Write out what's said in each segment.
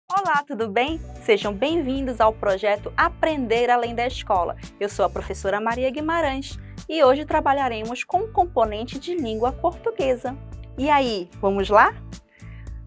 Olá, tudo bem? Sejam bem-vindos ao projeto Aprender Além da Escola. Eu sou a professora Maria Guimarães e hoje trabalharemos com o componente de língua portuguesa. E aí, vamos lá?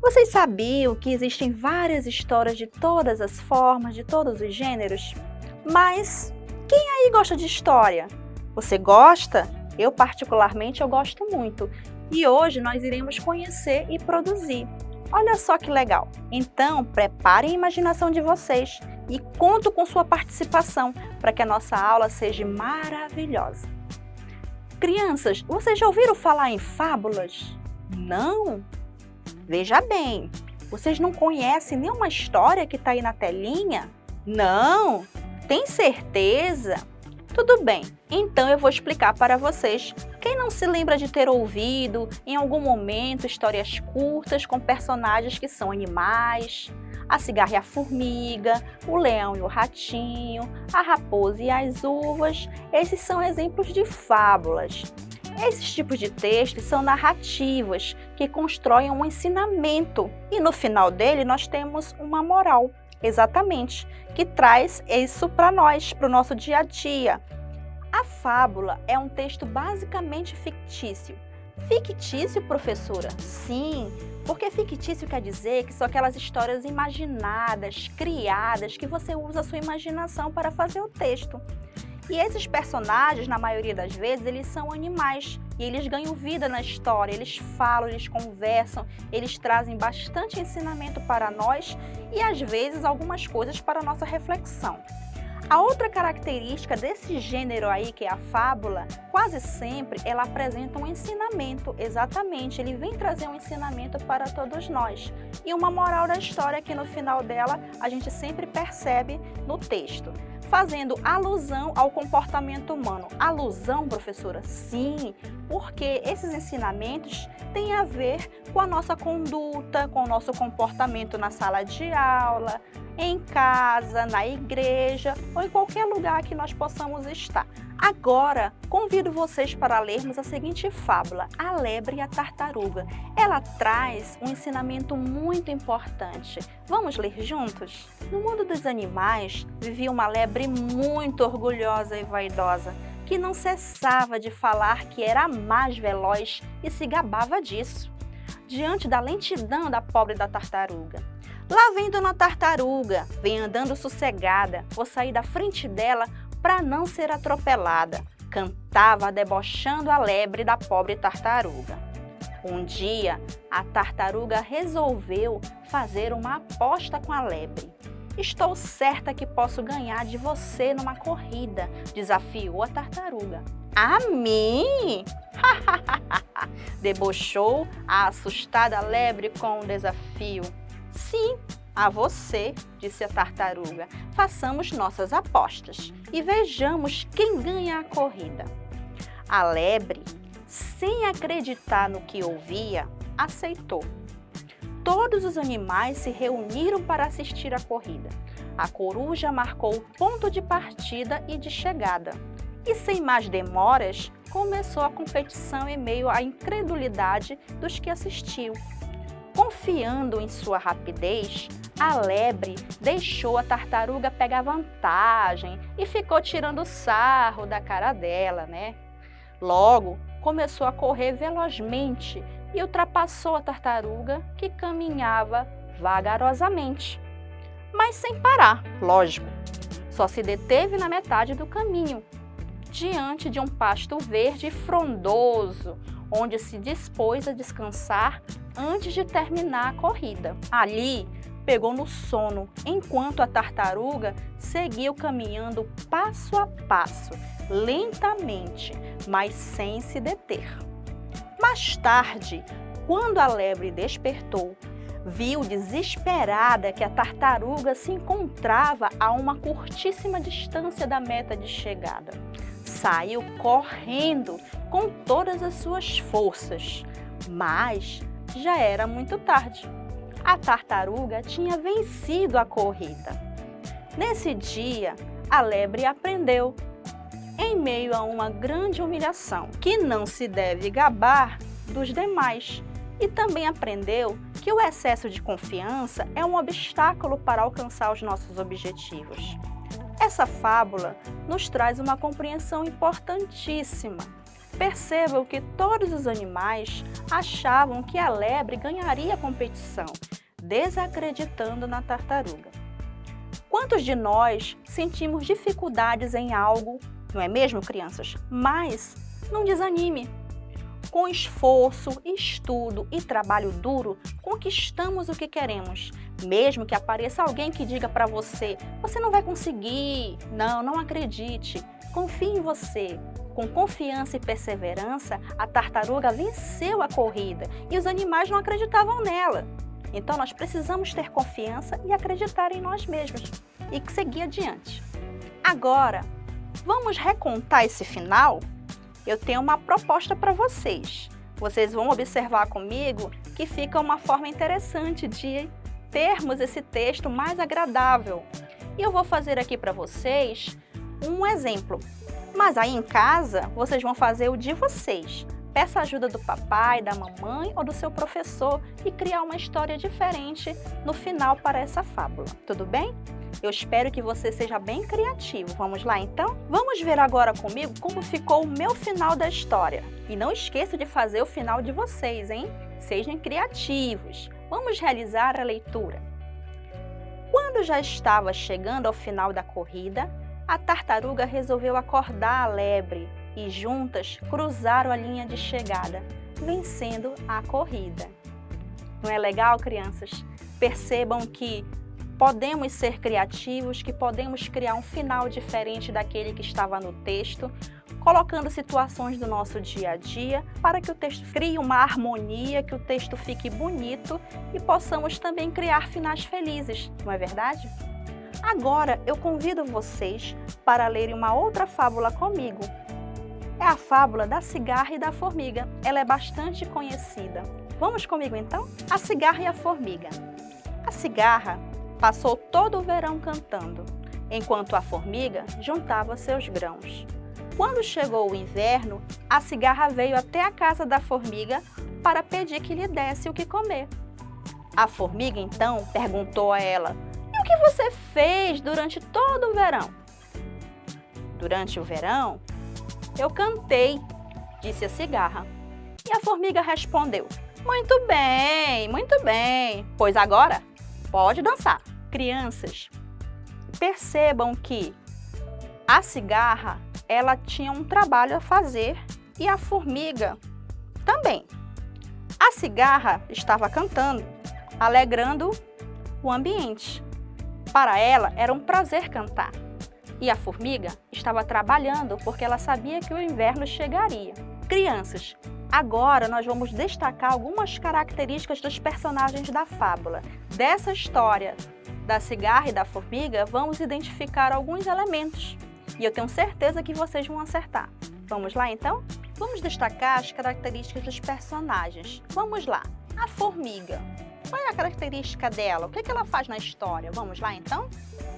Vocês sabiam que existem várias histórias de todas as formas, de todos os gêneros? Mas quem aí gosta de história? Você gosta? Eu particularmente gosto muito. E hoje nós iremos conhecer e produzir. Olha só que legal! Então, preparem a imaginação de vocês e conto com sua participação para que a nossa aula seja maravilhosa. Crianças, vocês já ouviram falar em fábulas? Não? Veja bem, vocês não conhecem nenhuma história que está aí na telinha? Não? Tem certeza? Tudo bem, então eu vou explicar para vocês. Quem não se lembra de ter ouvido, em algum momento, histórias curtas com personagens que são animais? A cigarra e a formiga, o leão e o ratinho, a raposa e as uvas, esses são exemplos de fábulas. Esses tipos de textos são narrativas que constroem um ensinamento e no final dele nós temos uma moral. Exatamente, que traz isso para nós, para o nosso dia a dia. A fábula é um texto basicamente fictício. Fictício, professora? Sim, porque fictício quer dizer que são aquelas histórias imaginadas, criadas, que você usa a sua imaginação para fazer o texto. E esses personagens, na maioria das vezes, eles são animais e eles ganham vida na história, eles falam, eles conversam, eles trazem bastante ensinamento para nós e, às vezes, algumas coisas para a nossa reflexão. A outra característica desse gênero aí, que é a fábula, quase sempre ela apresenta um ensinamento, exatamente, ele vem trazer um ensinamento para todos nós. E uma moral da história que no final dela a gente sempre percebe no texto, fazendo alusão ao comportamento humano. Alusão, professora? Sim, porque esses ensinamentos têm a ver com a nossa conduta, com o nosso comportamento na sala de aula, em casa, na igreja ou em qualquer lugar que nós possamos estar. Agora, convido vocês para lermos a seguinte fábula, A Lebre e a Tartaruga. Ela traz um ensinamento muito importante. Vamos ler juntos? No mundo dos animais, vivia uma lebre muito orgulhosa e vaidosa, que não cessava de falar que era a mais veloz e se gabava disso, diante da lentidão da pobre da tartaruga. Lá vem Dona Tartaruga, vem andando sossegada, vou sair da frente dela para não ser atropelada, cantava debochando a lebre da pobre tartaruga. Um dia, a tartaruga resolveu fazer uma aposta com a lebre. Estou certa que posso ganhar de você numa corrida, desafiou a tartaruga. A mim? Debochou a assustada lebre com o desafio. Sim, a você, disse a tartaruga. Façamos nossas apostas e vejamos quem ganha a corrida. A lebre, sem acreditar no que ouvia, aceitou. Todos os animais se reuniram para assistir à corrida. A coruja marcou o ponto de partida e de chegada. E sem mais demoras, começou a competição em meio à incredulidade dos que assistiam. Confiando em sua rapidez, a lebre deixou a tartaruga pegar vantagem e ficou tirando sarro da cara dela, né? Logo, começou a correr velozmente e ultrapassou a tartaruga, que caminhava vagarosamente. Mas sem parar, lógico. Só se deteve na metade do caminho, diante de um pasto verde e frondoso, onde se dispôs a descansar antes de terminar a corrida. Ali, pegou no sono, enquanto a tartaruga seguiu caminhando passo a passo, lentamente, mas sem se deter. Mais tarde, quando a lebre despertou, viu desesperada que a tartaruga se encontrava a uma curtíssima distância da meta de chegada. Saiu correndo com todas as suas forças, mas já era muito tarde. A tartaruga tinha vencido a corrida. Nesse dia, a lebre aprendeu, em meio a uma grande humilhação, que não se deve gabar dos demais. E também aprendeu que o excesso de confiança é um obstáculo para alcançar os nossos objetivos. Essa fábula nos traz uma compreensão importantíssima. Percebam que todos os animais achavam que a lebre ganharia a competição, desacreditando na tartaruga. Quantos de nós sentimos dificuldades em algo, não é mesmo, crianças? Mas não desanime. Com esforço, estudo e trabalho duro, conquistamos o que queremos. Mesmo que apareça alguém que diga para você, você não vai conseguir. Não acredite. Confie em você. Com confiança e perseverança, a tartaruga venceu a corrida e os animais não acreditavam nela. Então nós precisamos ter confiança e acreditar em nós mesmos e seguir adiante. Agora, vamos recontar esse final? Eu tenho uma proposta para vocês. Vocês vão observar comigo que fica uma forma interessante de termos esse texto mais agradável. E eu vou fazer aqui para vocês um exemplo. Mas aí em casa, vocês vão fazer o de vocês. Peça ajuda do papai, da mamãe ou do seu professor e criar uma história diferente no final para essa fábula. Tudo bem? Eu espero que você seja bem criativo. Vamos lá então? Vamos ver agora comigo como ficou o meu final da história. E não esqueça de fazer o final de vocês, hein? Sejam criativos. Vamos realizar a leitura. Quando já estava chegando ao final da corrida, a tartaruga resolveu acordar a lebre e juntas cruzaram a linha de chegada, vencendo a corrida. Não é legal, crianças? Percebam que podemos ser criativos, que podemos criar um final diferente daquele que estava no texto, colocando situações do nosso dia a dia para que o texto crie uma harmonia, que o texto fique bonito e possamos também criar finais felizes, não é verdade? Agora eu convido vocês para lerem uma outra fábula comigo. É a fábula da cigarra e da formiga. Ela é bastante conhecida. Vamos comigo então? A cigarra e a formiga. A cigarra passou todo o verão cantando, enquanto a formiga juntava seus grãos. Quando chegou o inverno, a cigarra veio até a casa da formiga para pedir que lhe desse o que comer. A formiga então perguntou a ela: "E o que você fez durante todo o verão?" "Durante o verão, eu cantei", disse a cigarra. E a formiga respondeu: muito bem, pois agora pode dançar." Crianças, percebam que a cigarra, ela tinha um trabalho a fazer e a formiga também. A cigarra estava cantando, alegrando o ambiente. Para ela era um prazer cantar. E a formiga estava trabalhando porque ela sabia que o inverno chegaria. Crianças, agora nós vamos destacar algumas características dos personagens da fábula. Dessa história da cigarra e da formiga, vamos identificar alguns elementos. E eu tenho certeza que vocês vão acertar. Vamos lá então? Vamos destacar as características dos personagens. Vamos lá. A formiga. Qual é a característica dela? O que ela faz na história? Vamos lá então?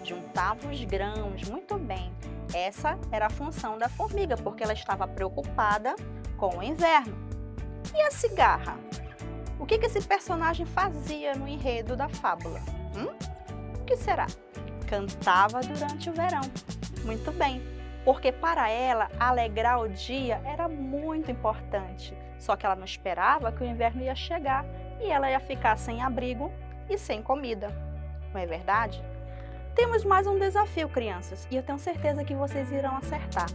Juntava os grãos. Muito bem. Essa era a função da formiga, porque ela estava preocupada com o inverno. E a cigarra? O que esse personagem fazia no enredo da fábula? O que será? Cantava durante o verão. Muito bem, porque para ela alegrar o dia era muito importante. Só que ela não esperava que o inverno ia chegar e ela ia ficar sem abrigo e sem comida. Não é verdade? Temos mais um desafio, crianças, e eu tenho certeza que vocês irão acertar.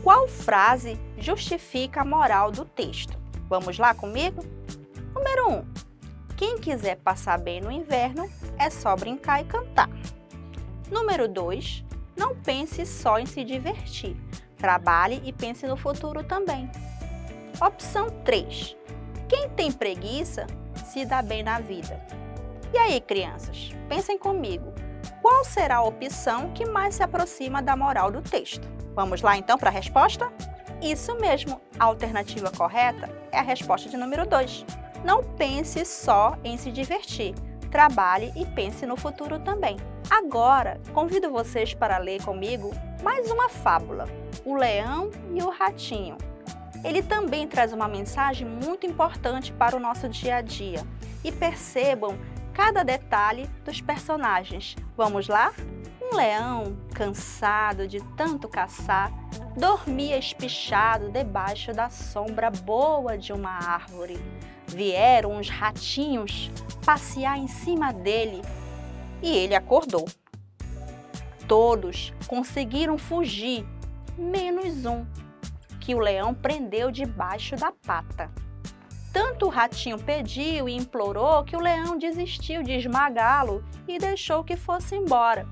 Qual frase justifica a moral do texto? Vamos lá comigo? Número 1. Quem quiser passar bem no inverno, é só brincar e cantar. Número 2. Não pense só em se divertir. Trabalhe e pense no futuro também. Opção 3. Quem tem preguiça, se dá bem na vida. E aí, crianças? Pensem comigo. Qual será a opção que mais se aproxima da moral do texto? Vamos lá então para a resposta? Isso mesmo, a alternativa correta é a resposta de número 2. Não pense só em se divertir, trabalhe e pense no futuro também. Agora, convido vocês para ler comigo mais uma fábula, O Leão e o Ratinho. ele também traz uma mensagem muito importante para o nosso dia a dia. E percebam cada detalhe dos personagens. Vamos lá? Um leão, cansado de tanto caçar, dormia espichado debaixo da sombra boa de uma árvore. Vieram uns ratinhos passear em cima dele e ele acordou. Todos conseguiram fugir, menos um, que o leão prendeu debaixo da pata. Tanto o ratinho pediu e implorou que o leão desistiu de esmagá-lo e deixou que fosse embora.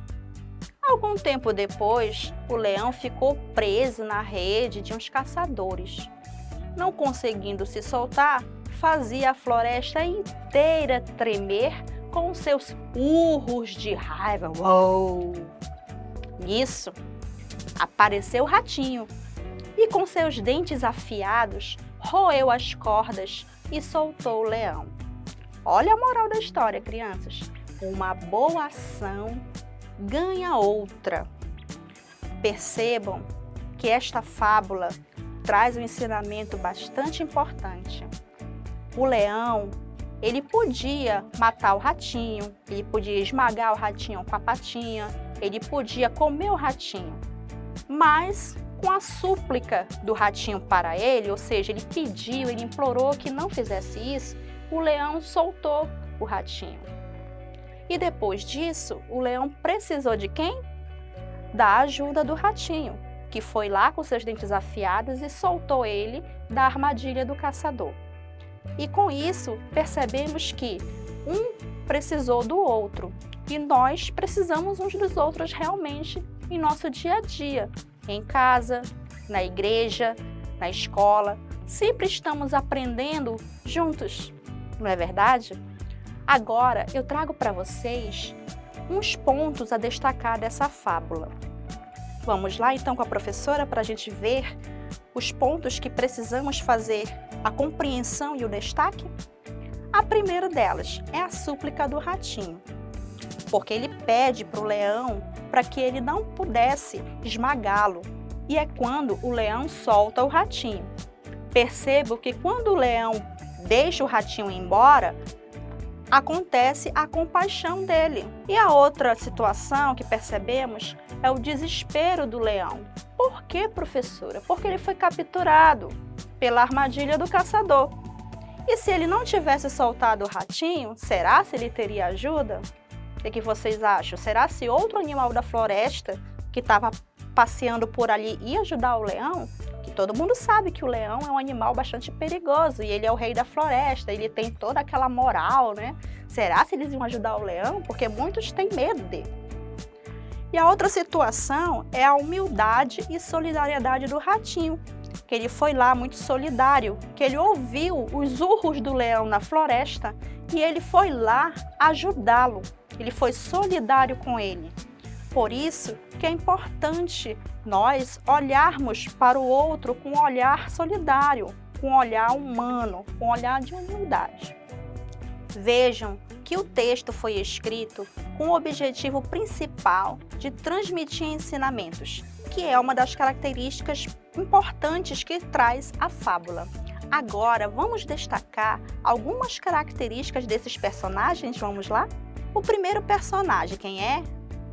Algum tempo depois, o leão ficou preso na rede de uns caçadores. Não conseguindo se soltar, fazia a floresta inteira tremer com seus urros de raiva. Uou! Nisso, apareceu o ratinho e com seus dentes afiados roeu as cordas e soltou o leão. Olha a moral da história, crianças. Uma boa ação ganha outra. Percebam que esta fábula traz um ensinamento bastante importante. O leão, ele podia matar o ratinho, ele podia esmagar o ratinho com a patinha, ele podia comer o ratinho, mas com a súplica do ratinho para ele, ou seja, ele pediu, ele implorou que não fizesse isso, o leão soltou o ratinho. E depois disso, o leão precisou de quem? Da ajuda do ratinho, que foi lá com seus dentes afiados e soltou ele da armadilha do caçador. E com isso, percebemos que um precisou do outro e nós precisamos uns dos outros realmente em nosso dia a dia, em casa, na igreja, na escola. Sempre estamos aprendendo juntos, não é verdade? Agora eu trago para vocês uns pontos a destacar dessa fábula. Vamos lá então com a professora para a gente ver os pontos que precisamos fazer a compreensão e o destaque? A primeira delas é a súplica do ratinho, porque ele pede para o leão para que ele não pudesse esmagá-lo. E é quando o leão solta o ratinho. Percebo que quando o leão deixa o ratinho embora, acontece a compaixão dele. E a outra situação que percebemos é o desespero do leão. Por que, professora? Porque ele foi capturado pela armadilha do caçador. E se ele não tivesse soltado o ratinho, será se ele teria ajuda? O que vocês acham? Será se outro animal da floresta que estava passeando por ali ia ajudar o leão? Que todo mundo sabe que o leão é um animal bastante perigoso e ele é o rei da floresta, ele tem toda aquela moral, né? Será se eles iam ajudar o leão? Porque muitos têm medo dele. E a outra situação é a humildade e solidariedade do ratinho, que ele foi lá muito solidário, que ele ouviu os urros do leão na floresta e ele foi lá ajudá-lo, ele foi solidário com ele. Por isso que é importante nós olharmos para o outro com um olhar solidário, com um olhar humano, com um olhar de humildade. Vejam que o texto foi escrito com o objetivo principal de transmitir ensinamentos, que é uma das características importantes que traz a fábula. Agora, vamos destacar algumas características desses personagens, vamos lá? O primeiro personagem, quem é?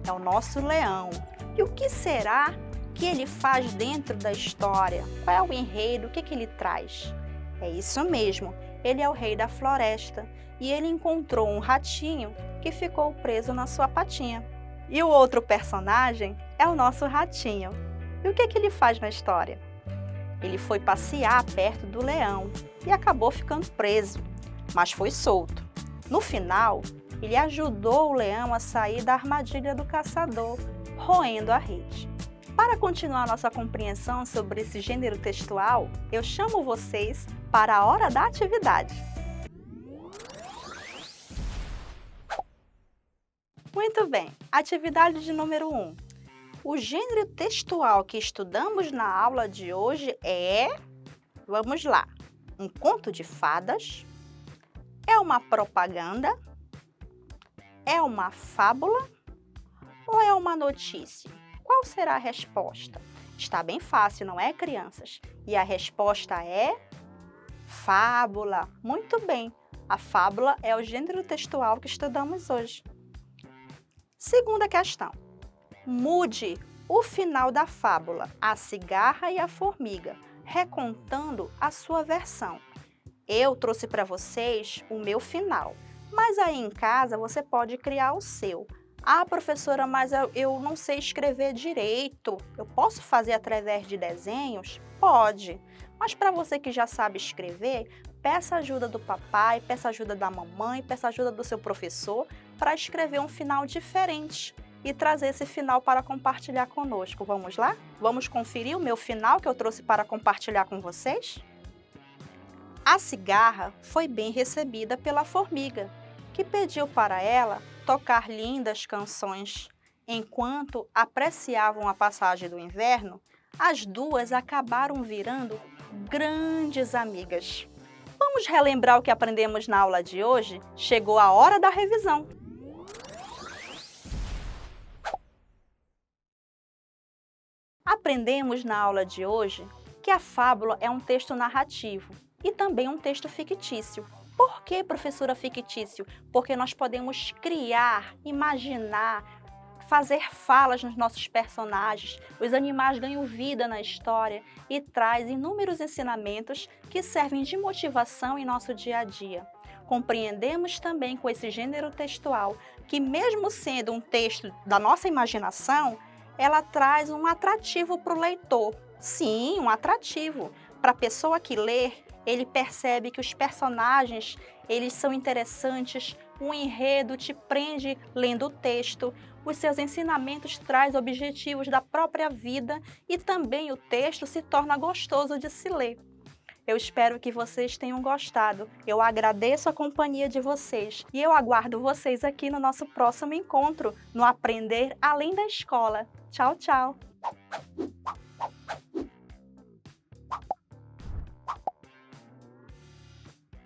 É o nosso leão. E o que será que ele faz dentro da história? Qual é o enredo? O que ele traz? É isso mesmo, ele é o rei da floresta e ele encontrou um ratinho que ficou preso na sua patinha. E o outro personagem é o nosso ratinho. E o que ele faz na história? Ele foi passear perto do leão e acabou ficando preso, mas foi solto. No final, ele ajudou o leão a sair da armadilha do caçador, roendo a rede. Para continuar nossa compreensão sobre esse gênero textual, eu chamo vocês para a hora da atividade. Muito bem, atividade de número 1. O gênero textual que estudamos na aula de hoje é, vamos lá, um conto de fadas, é uma propaganda, é uma fábula ou é uma notícia? Qual será a resposta? Está bem fácil, não é, crianças? E a resposta é fábula. Muito bem, a fábula é o gênero textual que estudamos hoje. Segunda questão. Mude o final da fábula, A Cigarra e a Formiga, recontando a sua versão. Eu trouxe para vocês o meu final, mas aí em casa você pode criar o seu. Ah, professora, mas eu não sei escrever direito. Eu posso fazer através de desenhos? Pode. Mas para você que já sabe escrever, peça ajuda do papai, peça ajuda da mamãe, peça ajuda do seu professor para escrever um final diferente e trazer esse final para compartilhar conosco. Vamos lá? Vamos conferir o meu final que eu trouxe para compartilhar com vocês? A cigarra foi bem recebida pela formiga, que pediu para ela tocar lindas canções. Enquanto apreciavam a passagem do inverno, as duas acabaram virando grandes amigas. Vamos relembrar o que aprendemos na aula de hoje? Chegou a hora da revisão. Aprendemos na aula de hoje que a fábula é um texto narrativo e também um texto fictício. Por que, professora, fictício? Porque nós podemos criar, imaginar, fazer falas nos nossos personagens. Os animais ganham vida na história e traz inúmeros ensinamentos que servem de motivação em nosso dia a dia. Compreendemos também com esse gênero textual que, mesmo sendo um texto da nossa imaginação, ela traz um atrativo para o leitor. Sim, um atrativo. Para a pessoa que lê, ele percebe que os personagens, eles são interessantes, o enredo te prende lendo o texto, os seus ensinamentos trazem objetivos da própria vida e também o texto se torna gostoso de se ler. Eu espero que vocês tenham gostado. Eu agradeço a companhia de vocês e eu aguardo vocês aqui no nosso próximo encontro, no Aprender Além da Escola. Tchau, tchau!